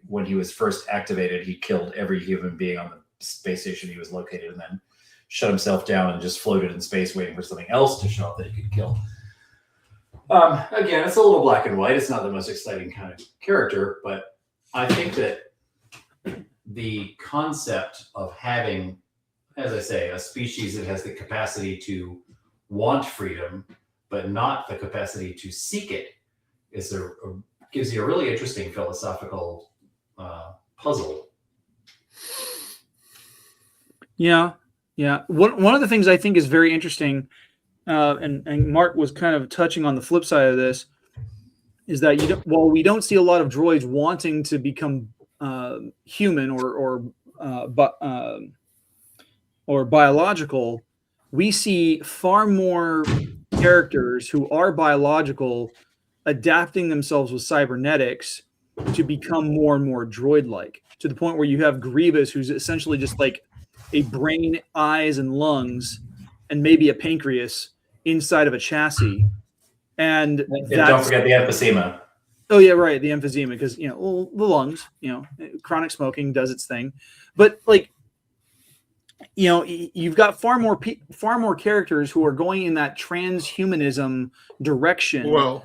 S3: when he was first activated, he killed every human being on the space station he was located, and then shut himself down and just floated in space waiting for something else to show up that he could kill. Again, it's a little black and white. It's not the most exciting kind of character, but I think that the concept of having, as I say, a species that has the capacity to want freedom, but not the capacity to seek it, gives you a really interesting philosophical puzzle.
S1: Yeah. One of the things I think is very interesting, and Mark was kind of touching on the flip side of this, is that while we don't see a lot of droids wanting to become human or biological, we see far more characters who are biological adapting themselves with cybernetics to become more and more droid-like, to the point where you have Grievous, who's essentially just like a brain, eyes, and lungs, and maybe a pancreas inside of a chassis. And
S3: don't forget the emphysema.
S1: Oh yeah, right, the emphysema, because the lungs, chronic smoking does its thing, but like, you've got far more characters who are going in that transhumanism direction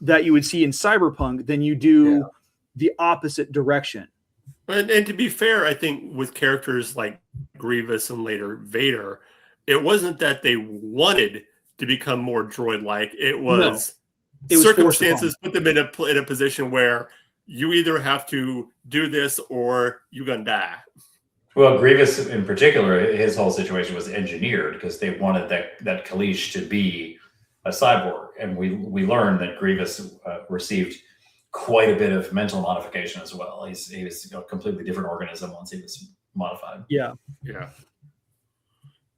S1: that you would see in Cyberpunk than you do the opposite direction.
S2: And to be fair, I think with characters like Grievous and later Vader, it wasn't that they wanted to become more droid-like. It was circumstances put them in a position where you either have to do this or you're gonna die.
S3: Well, Grievous in particular, his whole situation was engineered because they wanted that Kalish to be a cyborg, and we learned that Grievous received quite a bit of mental modification as well. He was a completely different organism once he was modified.
S1: Yeah.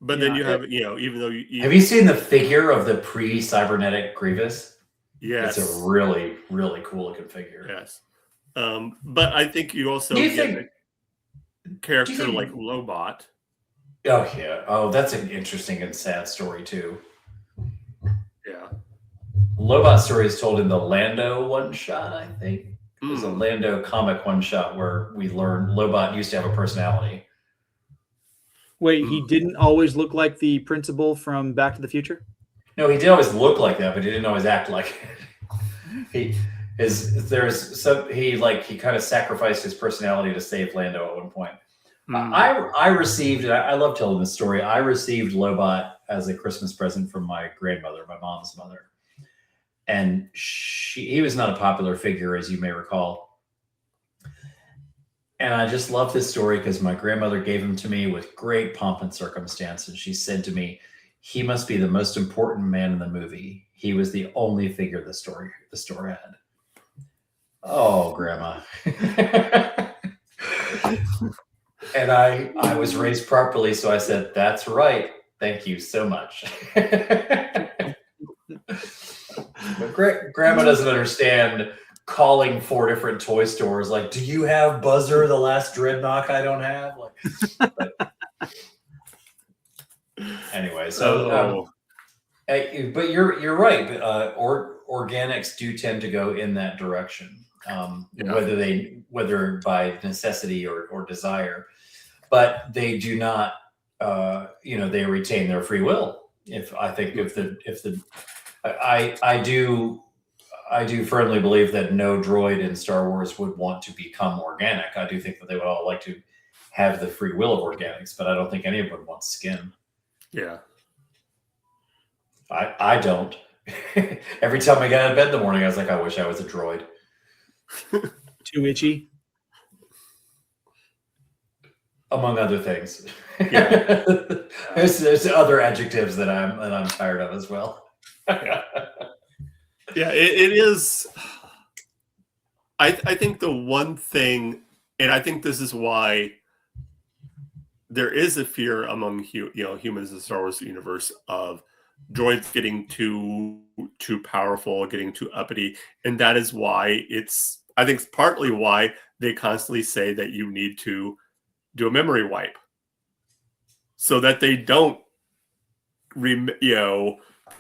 S2: But then you have, even though
S3: have you seen the figure of the pre-cybernetic Grievous?
S2: Yes,
S3: it's a really, really cool looking figure.
S2: Yes, but I think you also get a character like Lobot.
S3: Oh yeah. Oh, that's an interesting and sad story too.
S2: Yeah.
S3: Lobot story is told in the Lando one shot, I think. There's a Lando comic one shot where we learn Lobot used to have a personality.
S1: Wait, he didn't always look like the principal from Back to the Future?
S3: No, he did always look like that, but he didn't always act like it. He kind of sacrificed his personality to save Lando at one point. I received, and I love telling this story, I received Lobot as a Christmas present from my grandmother, my mom's mother. And he was not a popular figure, as you may recall. And I just love this story because my grandmother gave him to me with great pomp and circumstance. And she said to me, he must be the most important man in the movie. He was the only figure the store had. Oh, Grandma. And I was raised properly, so I said, that's right. Thank you so much. But Grandma doesn't understand calling 4 different toy stores like, do you have Buzzer, the last Dreadnought I don't have? Anyway, so but you're right. Organics do tend to go in that direction, whether by necessity or desire, but they do not. They retain their free will. I do firmly believe that no droid in Star Wars would want to become organic. I do think that they would all like to have the free will of organics, but I don't think anyone wants skin.
S2: Yeah.
S3: I don't, Every time I got out of bed in the morning, I was like, I wish I was a droid.
S1: Too itchy.
S3: Among other things.
S2: Yeah.
S3: there's other adjectives that I'm tired of as well.
S2: Yeah, it is. I think the one thing, and I think this is why there is a fear among humans in the Star Wars universe of droids getting too powerful, getting too uppity, and that is why I think it's partly why they constantly say that you need to do a memory wipe, so that they don't, think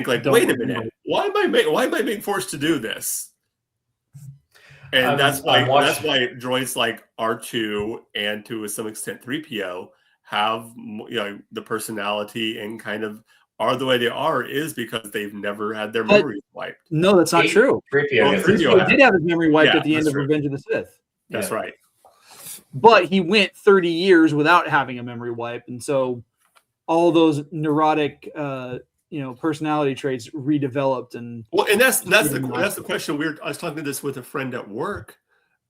S2: like, wait a minute, why am I being forced to do this? And that's why droids like R2 and to some extent 3PO have the personality and kind of are the way they are is because they've never had their memories wiped.
S1: No, that's not true.
S3: 3PO
S1: did have his memory wiped at the end of Revenge of the Sith.
S2: That's right.
S1: But he went 30 years without having a memory wipe, and so all those neurotic personality traits redeveloped. And
S2: that's the question. I was talking to this with a friend at work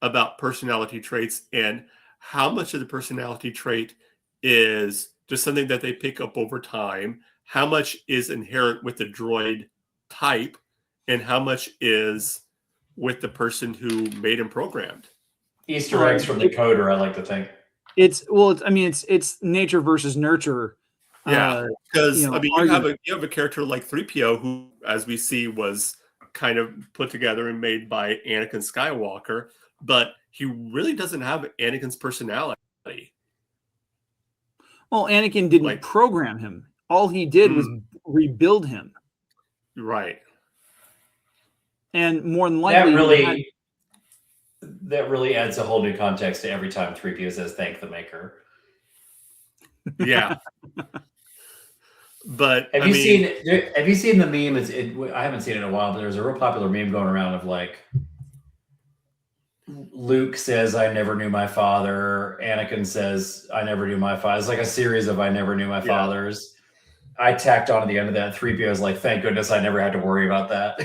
S2: about personality traits and how much of the personality trait is just something that they pick up over time, how much is inherent with the droid type, and how much is with the person who made and programmed.
S3: Easter eggs from the coder, I like to think.
S1: It's nature versus nurture.
S2: Yeah, because you have a character like 3PO who, as we see, was kind of put together and made by Anakin Skywalker, but he really doesn't have Anakin's personality.
S1: Well, Anakin didn't program him. All he did was rebuild him.
S2: Right.
S1: And more than likely,
S3: that really adds a whole new context to every time 3PO says "thank the maker."
S2: Yeah. But
S3: have you seen the meme? I haven't seen it in a while, but there's a real popular meme going around of like Luke says, "I never knew my father." Anakin says, "I never knew my father." It's like a series of "I never knew my fathers." I tacked on at the end of that. 3PO is like, "Thank goodness I never had to worry about that."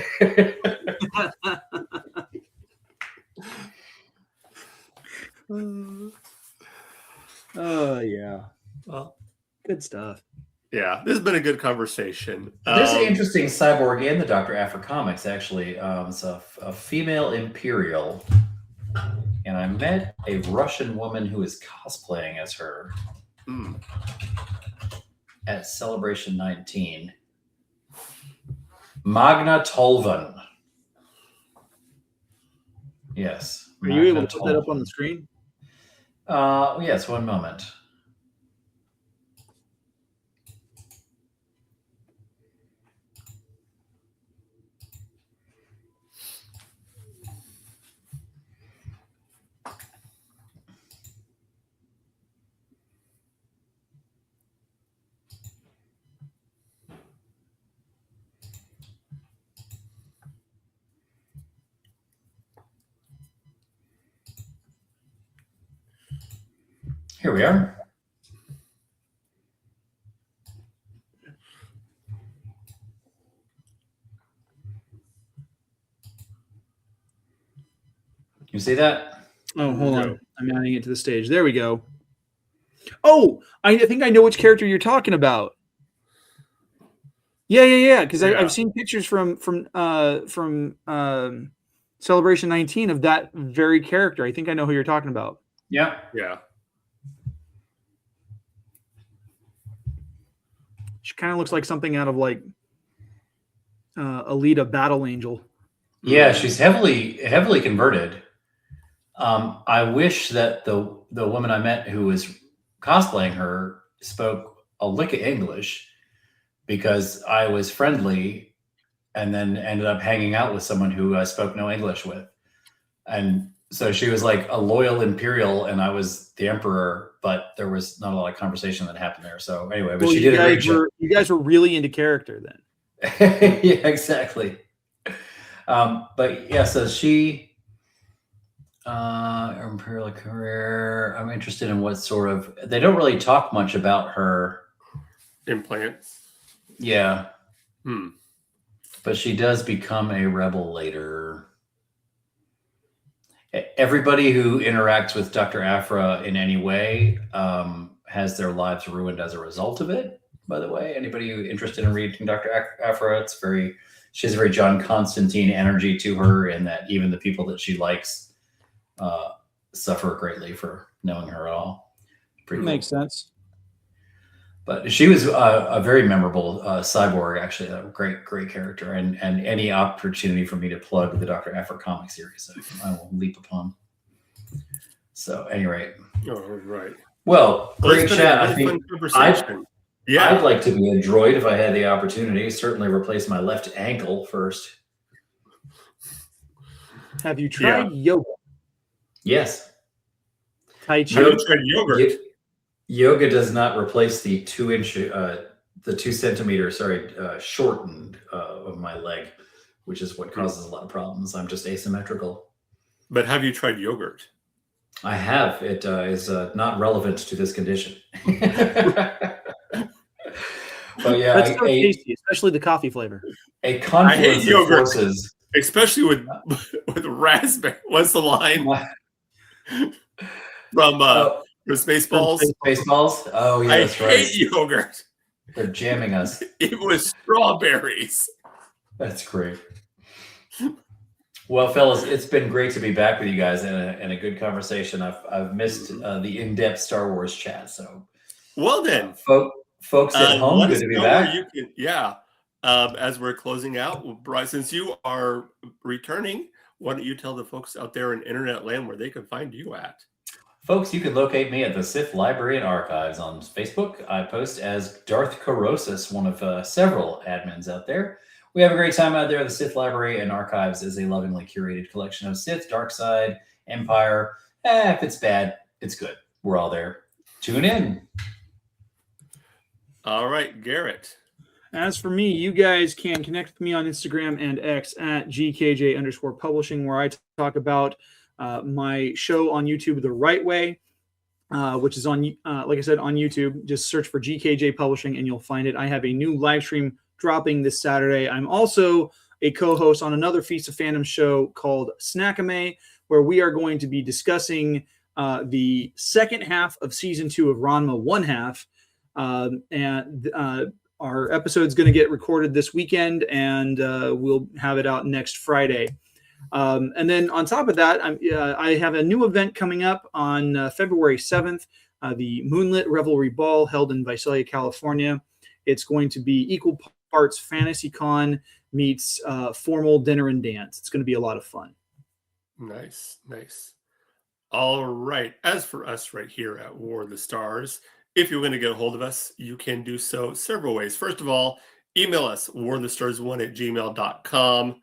S1: Oh yeah. Well, good stuff.
S2: Yeah, this has been a good conversation.
S3: There's an interesting cyborg in the Dr. Aphra comics, actually. It's a female Imperial. And I met a Russian woman who is cosplaying as her at Celebration 19. Magna Tolvan. Yes.
S1: Are you able to put that up on the screen?
S3: Yes, one moment. Here we are. You see that?
S1: Oh, hold on. I'm adding it to the stage. There we go. Oh, I think I know which character you're talking about. Yeah. Because I've seen pictures from Celebration 19 of that very character. I think I know who you're talking about.
S3: Yeah.
S1: She kind of looks like something out of like Alita Battle Angel.
S3: Yeah, she's heavily converted. I wish that the woman I met who was cosplaying her spoke a lick of English, because I was friendly and then ended up hanging out with someone who I spoke no English with. And so she was like a loyal Imperial and I was the Emperor, but there was not a lot of conversation that happened there. So anyway, but she did a great job.
S1: You guys were really into character then.
S3: Yeah, exactly. But yeah, so she, Imperial career, I'm interested in what sort of, they don't really talk much about her
S2: implants.
S3: Yeah. But she does become a rebel later. Everybody who interacts with Dr. Aphra in any way has their lives ruined as a result of it. By the way, anybody who interested in reading Dr. Aphra, she has a very John Constantine energy to her, in that even the people that she likes suffer greatly for knowing her at all. Pretty
S1: Makes
S3: cool.
S1: sense.
S3: But she was a very memorable cyborg, actually, a great character, and any opportunity for me to plug the Dr. Aphra comic series, I will leap upon. So, at any rate.
S2: All right.
S3: Well, great chat.
S2: I think
S3: I'd like to be a droid if I had the opportunity. Certainly replace my left ankle first.
S1: Have you tried yoga?
S3: Yes.
S1: Tai Chi.
S2: Have you tried yogurt?
S3: Yoga does not replace the 2 centimeter, shortened of my leg, which is what causes a lot of problems. I'm just asymmetrical.
S2: But have you tried yogurt?
S3: I have. It is not relevant to this condition. But yeah,
S1: that's so tasty, especially the coffee flavor.
S3: A confluence of forces,
S2: especially with raspberry. What's the line from Spaceballs?
S3: Spaceballs. Oh yeah, that's right.
S2: I hate yogurt.
S3: They're jamming us.
S2: It was strawberries.
S3: That's great. Well, fellas, it's been great to be back with you guys in a good conversation. I've missed the in-depth Star Wars chat. So,
S2: well then,
S3: folks at home, good to be back.
S2: As we're closing out, Bryce, since you are returning, why don't you tell the folks out there in internet land where they can find you at?
S3: Folks, you can locate me at the Sith Library and Archives on Facebook. I post as Darth Corosis, one of several admins out there. We have a great time out there. The Sith Library and Archives is a lovingly curated collection of Sith, Dark Side, Empire. If it's bad, it's good. We're all there. Tune in.
S2: All right, Garrett.
S1: As for me, you guys can connect with me on Instagram and X at GKJ_publishing, where I talk about my show on YouTube the right way, which is on, like I said, on YouTube. Just search for GKJ Publishing and you'll find it. I have a new live stream dropping this Saturday. I'm also a co-host on another Feast of Fandoms show called Snackame, where we are going to be discussing the second half of season 2 of Ranma 1/2. Our episode's going to get recorded this weekend, and we'll have it out next Friday. And then on top of that, I have a new event coming up on February 7th, the Moonlit Revelry Ball held in Visalia, California. It's going to be equal parts Fantasy Con meets formal dinner and dance. It's going to be a lot of fun.
S2: Nice. All right. As for us right here at War of the Stars, if you're going to get a hold of us, you can do so several ways. First of all, email us, warofthestars1@gmail.com.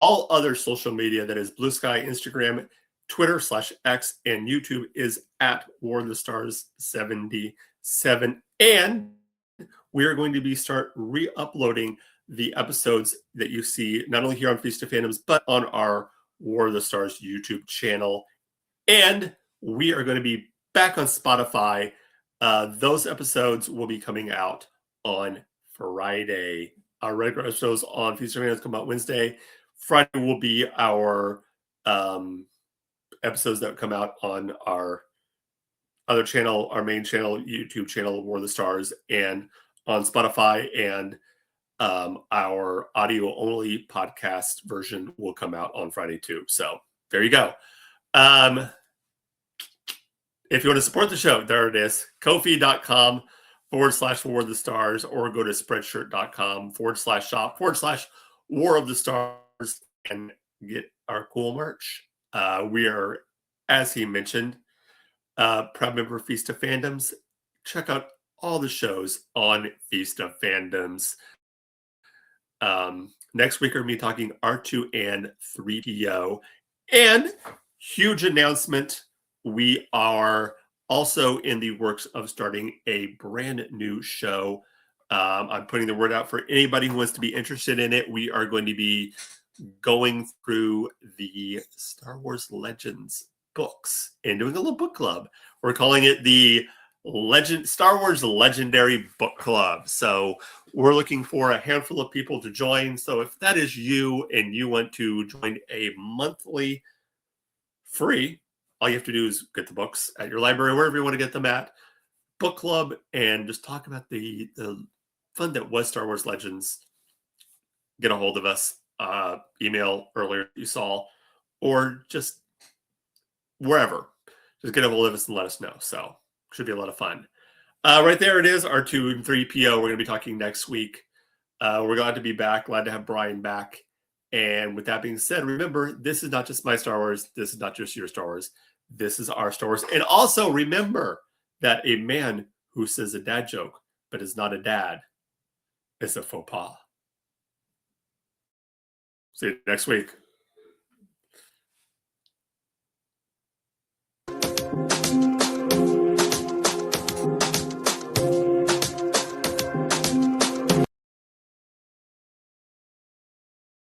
S2: All other social media, that is Blue Sky, Instagram, Twitter /X, and YouTube, is at War of the Stars 77. And we are going to start re-uploading the episodes that you see not only here on Feast of Fandoms, but on our War of the Stars YouTube channel. And we are going to be back on Spotify. Those episodes will be coming out on Friday. Our regular episodes on Feast of Fandoms come out Wednesday. Friday will be our episodes that come out on our other channel, our main channel, YouTube channel, War of the Stars, and on Spotify, and our audio-only podcast version will come out on Friday too. So there you go. If you want to support the show, there it is. Ko-fi.com/War of the Stars, or go to spreadshirt.com/shop/War of the Stars and get our cool merch. We are, as he mentioned, proud member of Feast of Fandoms. Check out all the shows on Feast of Fandoms. Next week, we're going to be talking R2 and 3PO. And huge announcement, we are also in the works of starting a brand new show. I'm putting the word out for anybody who wants to be interested in it. We are going to be going through the Star Wars Legends books and doing a little book club. We're calling it the Star Wars Legendary Book Club. So We're looking for a handful of people to join. So if that is you and you want to join a monthly free, all you have to do is get the books at your library, wherever you want to get them at, book club, and just talk about the fun that was Star Wars Legends. Get a hold of us. Email earlier you saw, or just wherever. Just get a hold of us and let us know. So should be a lot of fun. Right there it is, our 2 and 3 PO. We're going to be talking next week. We're glad to be back. Glad to have Brian back. And with that being said, remember, this is not just my Star Wars. This is not just your Star Wars. This is our Star Wars. And also remember that a man who says a dad joke but is not a dad is a faux pas. See you next week.